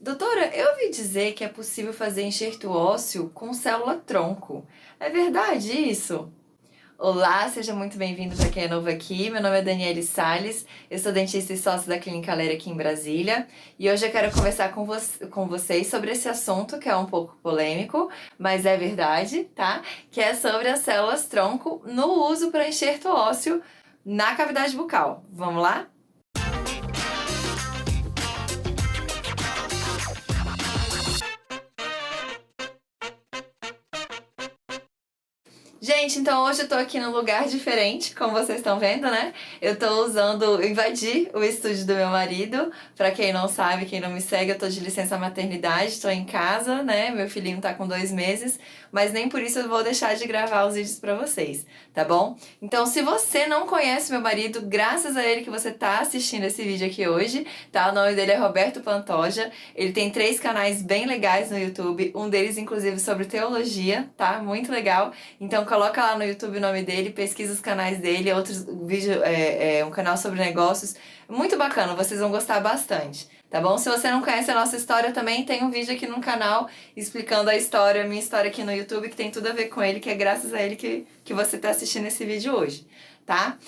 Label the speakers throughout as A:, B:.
A: Doutora, eu ouvi dizer que é possível fazer enxerto ósseo com célula-tronco. É verdade isso? Olá, seja muito bem-vindo para quem é novo aqui. Meu nome é Daniele Salles, eu sou dentista e sócio da Clínica Leira aqui em Brasília. E hoje eu quero conversar com vocês sobre esse assunto que é um pouco polêmico, mas é verdade, tá? Que é sobre as células-tronco no uso para enxerto ósseo na cavidade bucal. Vamos lá? Gente, então hoje eu tô aqui num lugar diferente, como vocês estão vendo, né? Eu tô usando, invadi o estúdio do meu marido. Pra quem não sabe, quem não me segue, eu tô de licença maternidade, tô em casa, né? Meu filhinho tá com 2 meses, mas nem por isso eu vou deixar de gravar os vídeos pra vocês, tá bom? Então, se você não conhece meu marido, graças a ele que você tá assistindo esse vídeo aqui hoje, tá? O nome dele é Roberto Pantoja. Ele tem 3 canais bem legais no YouTube, um deles inclusive sobre teologia, tá? Muito legal. Então coloca lá no YouTube o nome dele, pesquisa os canais dele, outros vídeos, um canal sobre negócios. Muito bacana, vocês vão gostar bastante, tá bom? Se você não conhece a nossa história também, tem um vídeo aqui no canal explicando a história, a minha história aqui no YouTube, que tem tudo a ver com ele, que é graças a ele que você está assistindo esse vídeo hoje, tá?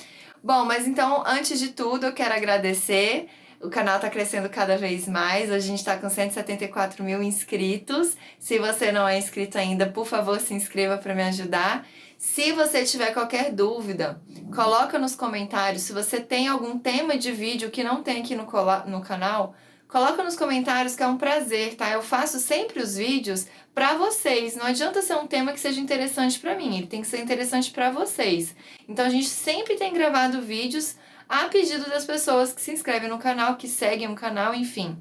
A: Bom, mas então, antes de tudo, eu quero agradecer. O canal está crescendo cada vez mais. Hoje a gente está com 174 mil inscritos. Se você não é inscrito ainda, por favor, se inscreva para me ajudar. Se você tiver qualquer dúvida, coloca nos comentários. Se você tem algum tema de vídeo que não tem aqui no canal, coloca nos comentários que é um prazer, tá? Eu faço sempre os vídeos para vocês. Não adianta ser um tema que seja interessante para mim, ele tem que ser interessante para vocês. Então a gente sempre tem gravado vídeos a pedido das pessoas que se inscrevem no canal, que seguem o canal, enfim.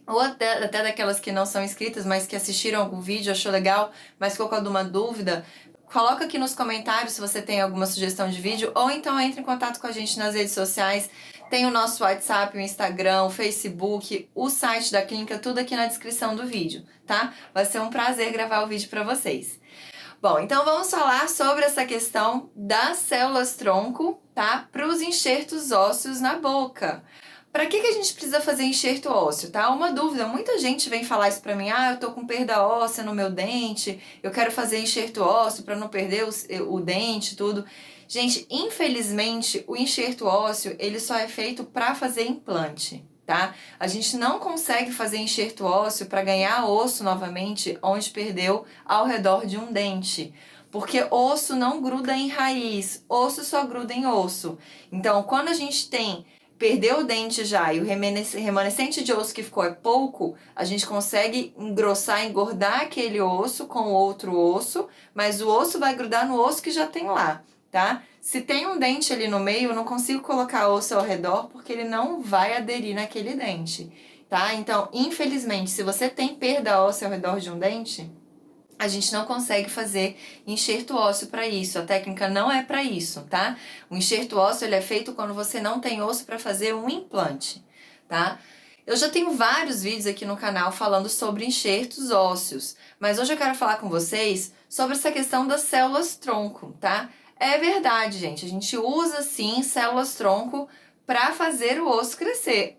A: Ou até daquelas que não são inscritas, mas que assistiram algum vídeo, achou legal, mas ficou com alguma dúvida. Coloca aqui nos comentários se você tem alguma sugestão de vídeo, ou então entre em contato com a gente nas redes sociais. Tem o nosso WhatsApp, o Instagram, o Facebook, o site da clínica, tudo aqui na descrição do vídeo, tá? Vai ser um prazer gravar o vídeo para vocês. Bom, então vamos falar sobre essa questão das células-tronco, tá? Para os enxertos ósseos na boca. Para que a gente precisa fazer enxerto ósseo, tá? Uma dúvida, muita gente vem falar isso pra mim, eu tô com perda óssea no meu dente, eu quero fazer enxerto ósseo para não perder o dente, tudo. Gente, infelizmente, o enxerto ósseo, ele só é feito para fazer implante, tá? A gente não consegue fazer enxerto ósseo para ganhar osso novamente onde perdeu ao redor de um dente. Porque osso não gruda em raiz, osso só gruda em osso. Então, quando a gente perdeu o dente já e o remanescente de osso que ficou é pouco, a gente consegue engrossar, engordar aquele osso com outro osso, mas o osso vai grudar no osso que já tem lá, tá? Se tem um dente ali no meio, eu não consigo colocar osso ao redor porque ele não vai aderir naquele dente, tá? Então, infelizmente, se você tem perda óssea ao redor de um dente, a gente não consegue fazer enxerto ósseo para isso. A técnica não é para isso, tá? O enxerto ósseo ele é feito quando você não tem osso para fazer um implante, tá? Eu já tenho vários vídeos aqui no canal falando sobre enxertos ósseos, mas hoje eu quero falar com vocês sobre essa questão das células-tronco, tá? É verdade, gente, a gente usa sim células-tronco para fazer o osso crescer.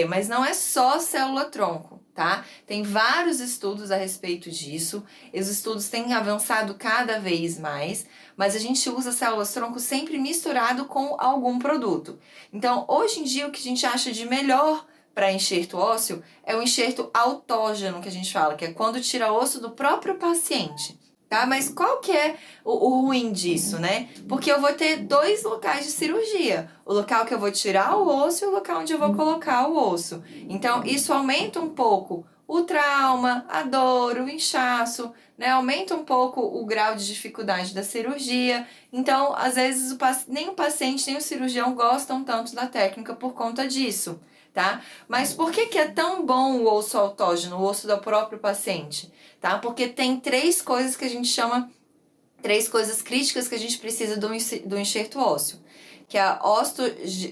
A: Mas não é só célula-tronco, tá? Tem vários estudos a respeito disso, os estudos têm avançado cada vez mais, mas a gente usa células-tronco sempre misturado com algum produto. Então, hoje em dia, o que a gente acha de melhor para enxerto ósseo é o enxerto autógeno, que a gente fala, que é quando tira osso do próprio paciente. Tá? Mas qual que é o ruim disso, né? Porque eu vou ter 2 locais de cirurgia. O local que eu vou tirar o osso e o local onde eu vou colocar o osso. Então, isso aumenta um pouco o trauma, a dor, o inchaço, né? Aumenta um pouco o grau de dificuldade da cirurgia. Então, às vezes, nem o paciente nem o cirurgião gostam tanto da técnica por conta disso, tá? Mas por que é tão bom o osso autógeno, o osso do próprio paciente? Tá? Porque tem 3 coisas que a gente chama, 3 coisas críticas que a gente precisa do enxerto ósseo, que é a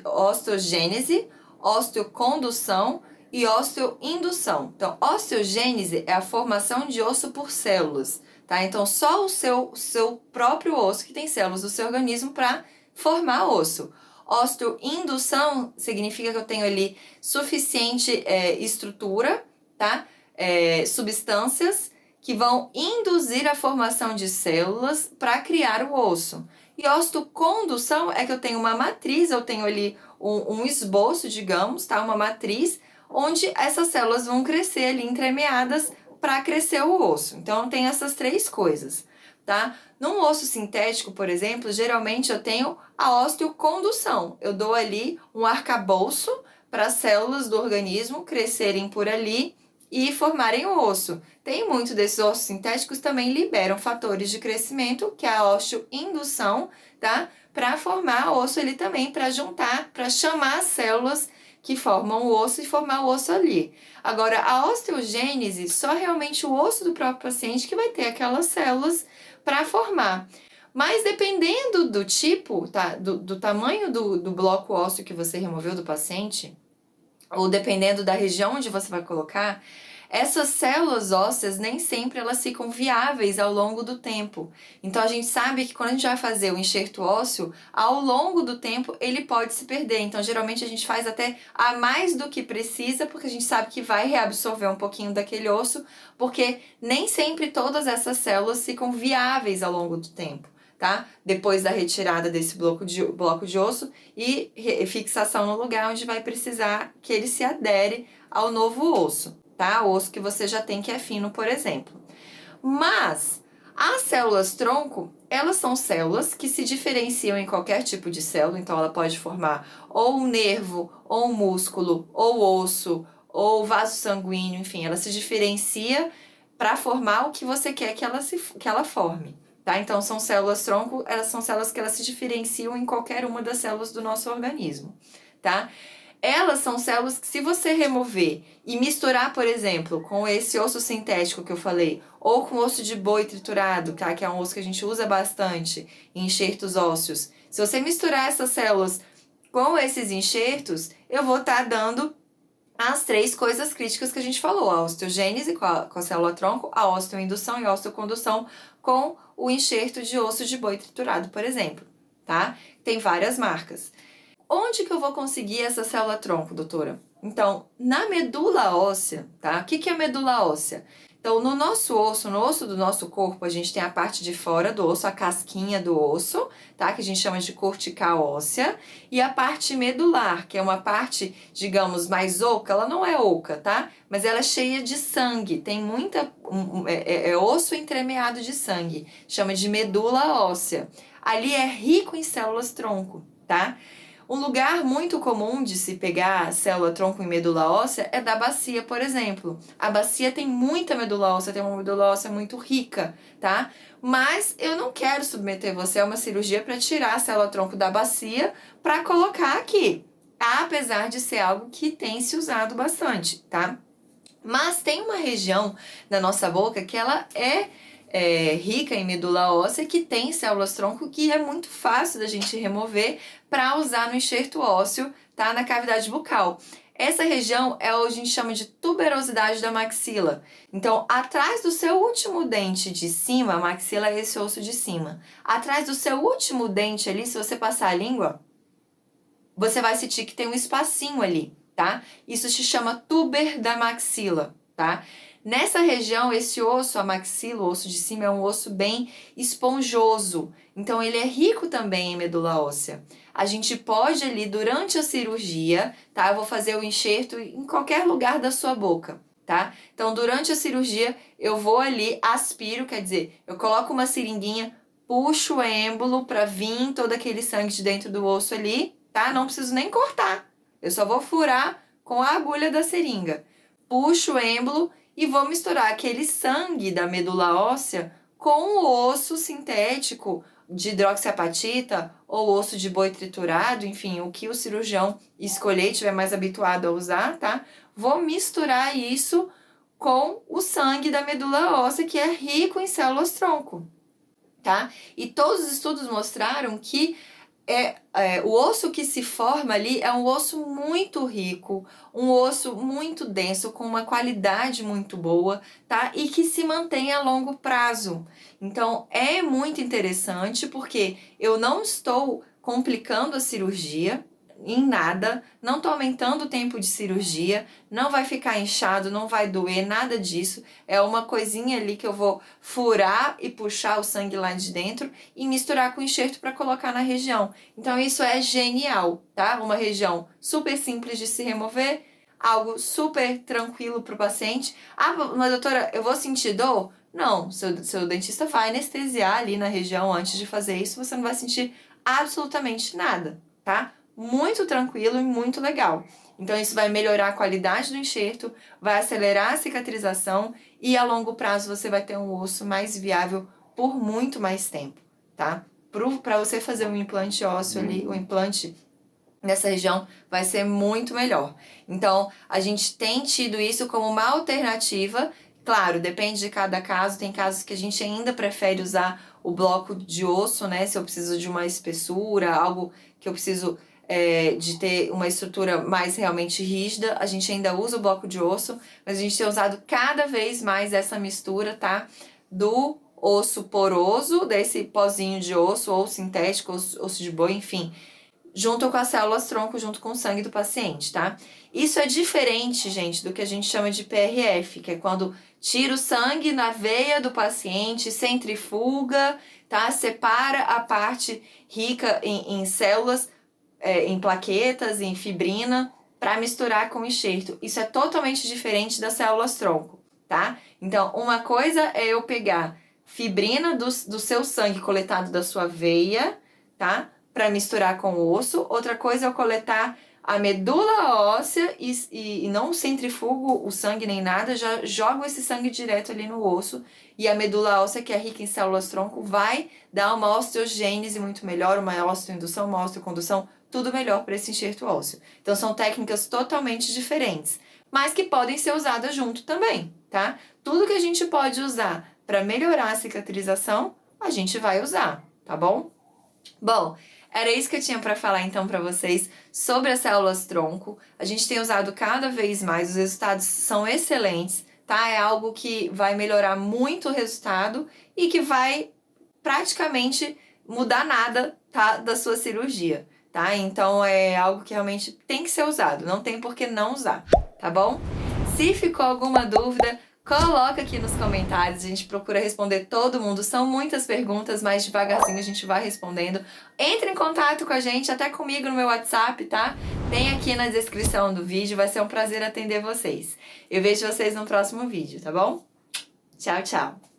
A: osteogênese, osteocondução e osteoindução. Então, osteogênese é a formação de osso por células, tá? Então, só o seu próprio osso que tem células do seu organismo para formar osso. Osteoindução significa que eu tenho ali suficiente estrutura, tá? Substâncias que vão induzir a formação de células para criar o osso. E osteocondução é que eu tenho uma matriz, eu tenho ali um esboço, digamos, tá? Uma matriz onde essas células vão crescer ali entremeadas para crescer o osso. Então, tem essas três coisas, tá? Num osso sintético, por exemplo, geralmente eu tenho a osteocondução. Eu dou ali um arcabouço para as células do organismo crescerem por ali e formarem o osso. Tem muito desses ossos sintéticos também liberam fatores de crescimento, que é a osteoindução, tá? Para formar o osso ali também, para juntar, para chamar as células que formam o osso e formar o osso ali. Agora, a osteogênese, só realmente o osso do próprio paciente que vai ter aquelas células para formar. Mas dependendo do tipo, tá? Do tamanho do bloco ósseo que você removeu do paciente, ou dependendo da região onde você vai colocar, essas células ósseas nem sempre elas ficam viáveis ao longo do tempo. Então a gente sabe que quando a gente vai fazer o enxerto ósseo, ao longo do tempo ele pode se perder. Então geralmente a gente faz até a mais do que precisa, porque a gente sabe que vai reabsorver um pouquinho daquele osso, porque nem sempre todas essas células ficam viáveis ao longo do tempo. Tá? Depois da retirada desse bloco de osso e fixação no lugar onde vai precisar que ele se adere ao novo osso, tá? O osso que você já tem que é fino, por exemplo. Mas as células tronco, elas são células que se diferenciam em qualquer tipo de célula, então ela pode formar ou um nervo, ou um músculo, ou osso, ou vaso sanguíneo, enfim, ela se diferencia para formar o que você quer que ela forme. Tá? Então, são células tronco, elas são células que elas se diferenciam em qualquer uma das células do nosso organismo, tá? Elas são células que, se você remover e misturar, por exemplo, com esse osso sintético que eu falei, ou com osso de boi triturado, tá? Que é um osso que a gente usa bastante em enxertos ósseos, se você misturar essas células com esses enxertos, eu vou estar dando as três coisas críticas que a gente falou: a osteogênese com a célula tronco, a osteoindução e a osteocondução com o enxerto de osso de boi triturado, por exemplo, tá? Tem várias marcas. Onde que eu vou conseguir essa célula tronco, doutora? Então, na medula óssea, tá? O que é medula óssea? Então, no nosso osso, no osso do nosso corpo, a gente tem a parte de fora do osso, a casquinha do osso, tá? Que a gente chama de cortical óssea, e a parte medular, que é uma parte, digamos, mais oca. Ela não é oca, tá? Mas ela é cheia de sangue, tem muita... é osso entremeado de sangue, chama de medula óssea. Ali é rico em células tronco, tá? Um lugar muito comum de se pegar célula tronco e medula óssea é da bacia, por exemplo. A bacia tem muita medula óssea, tem uma medula óssea muito rica, tá? Mas eu não quero submeter você a uma cirurgia para tirar a célula tronco da bacia para colocar aqui, apesar de ser algo que tem se usado bastante, tá? Mas tem uma região da nossa boca que ela é rica em medula óssea, que tem células tronco, que é muito fácil da gente remover para usar no enxerto ósseo, tá? Na cavidade bucal. Essa região é o que a gente chama de tuberosidade da maxila. Então, atrás do seu último dente de cima, a maxila é esse osso de cima. Atrás do seu último dente ali, se você passar a língua, você vai sentir que tem um espacinho ali, tá? Isso se chama tuber da maxila, tá? Nessa região, esse osso, a maxila, o osso de cima, é um osso bem esponjoso. Então, ele é rico também em medula óssea. A gente pode ali, durante a cirurgia, tá? Eu vou fazer o enxerto em qualquer lugar da sua boca, tá? Então, durante a cirurgia, eu vou ali, aspiro, quer dizer, eu coloco uma seringuinha, puxo o êmbolo para vir todo aquele sangue de dentro do osso ali, tá? Não preciso nem cortar. Eu só vou furar com a agulha da seringa. Puxo o êmbolo e vou misturar aquele sangue da medula óssea com o osso sintético de hidroxiapatita ou osso de boi triturado, enfim, o que o cirurgião escolher e estiver mais habituado a usar, tá? Vou misturar isso com o sangue da medula óssea, que é rico em células tronco, tá? E todos os estudos mostraram que o osso que se forma ali é um osso muito rico, um osso muito denso, com uma qualidade muito boa, tá? E que se mantém a longo prazo. Então, é muito interessante porque eu não estou complicando a cirurgia, em nada, não tô aumentando o tempo de cirurgia, não vai ficar inchado, não vai doer, nada disso. É uma coisinha ali que eu vou furar e puxar o sangue lá de dentro e misturar com o enxerto para colocar na região. Então isso é genial, tá? Uma região super simples de se remover, algo super tranquilo para o paciente. Ah, mas doutora, eu vou sentir dor? Não, seu dentista vai anestesiar ali na região antes de fazer isso, você não vai sentir absolutamente nada, tá? Muito tranquilo e muito legal. Então isso vai melhorar a qualidade do enxerto, vai acelerar a cicatrização e a longo prazo você vai ter um osso mais viável por muito mais tempo, tá? Para você fazer um implante ósseo ali, o implante nessa região vai ser muito melhor. Então, a gente tem tido isso como uma alternativa. Claro, depende de cada caso. Tem casos que a gente ainda prefere usar o bloco de osso, né? Se eu preciso de uma espessura, algo que eu preciso de ter uma estrutura mais realmente rígida, a gente ainda usa o bloco de osso, mas a gente tem usado cada vez mais essa mistura, tá? Do osso poroso, desse pozinho de osso, ou sintético, osso de boi, enfim, junto com as células tronco, junto com o sangue do paciente, tá? Isso é diferente, gente, do que a gente chama de PRF, que é quando tira o sangue na veia do paciente, centrifuga, tá? Separa a parte rica em células, em plaquetas, em fibrina, para misturar com o enxerto. Isso é totalmente diferente das células tronco, tá? Então, uma coisa é eu pegar fibrina do seu sangue coletado da sua veia, tá? Para misturar com o osso. Outra coisa é eu coletar a medula óssea e não centrifugo o sangue nem nada, já jogo esse sangue direto ali no osso e a medula óssea, que é rica em células tronco, vai dar uma osteogênese muito melhor, uma osteoindução, uma osteocondução, tudo melhor para esse enxerto ósseo. Então são técnicas totalmente diferentes, mas que podem ser usadas junto também, tá? Tudo que a gente pode usar para melhorar a cicatrização, a gente vai usar, tá bom? Bom, era isso que eu tinha para falar então para vocês sobre as células tronco. A gente tem usado cada vez mais, os resultados são excelentes, tá? É algo que vai melhorar muito o resultado e que vai praticamente mudar nada, tá, da sua cirurgia, tá? Então é algo que realmente tem que ser usado, não tem por que não usar, tá bom? Se ficou alguma dúvida, coloca aqui nos comentários, a gente procura responder todo mundo. São muitas perguntas, mas devagarzinho a gente vai respondendo. Entre em contato com a gente, até comigo no meu WhatsApp, tá? Tem aqui na descrição do vídeo, vai ser um prazer atender vocês. Eu vejo vocês no próximo vídeo, tá bom? Tchau, tchau!